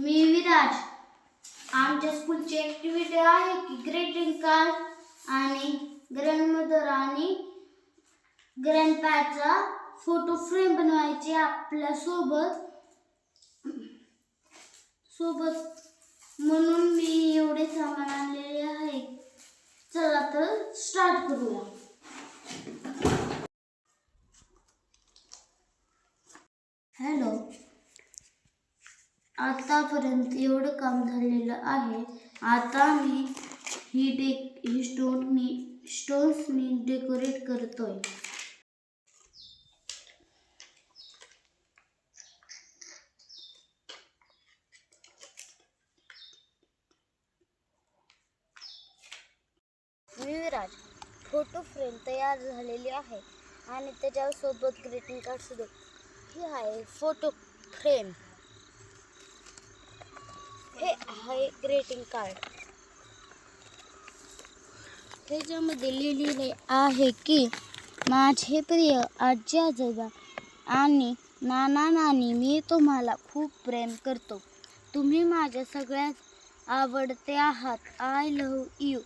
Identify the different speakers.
Speaker 1: मी विराज. आमच्या स्कूलची ॲक्टिव्हिटी आहे की ग्रीटिंग कार्ड आणि ग्रँडमदर आणि ग्रँडपॅचा फोटो फ्रेम बनवायची आपल्या सोबत म्हणून मी एवढे सामान आणलेले आहे. चला तर स्टार्ट करूया. हॅलो, आतापर्यंत एवढं काम झालेलं आहे. आता मी ही स्टोन्स मी डेकोरेट करतोय. विराज, फोटो फ्रेम तयार झालेली आहे आणि त्याच्यासोबत ग्रीटिंग कार्ड सुद्धा. हे आहे फोटो फ्रेम. हे आहे ग्रीटिंग कार्ड. ह्याच्यामध्ये लिहिलेले आहे की माझे प्रिय आजी आजोबा आणि नाना नानी, मी तुम्हाला खूप प्रेम करतो. तुम्ही माझ्या सगळ्यात आवडते आहात. I love you.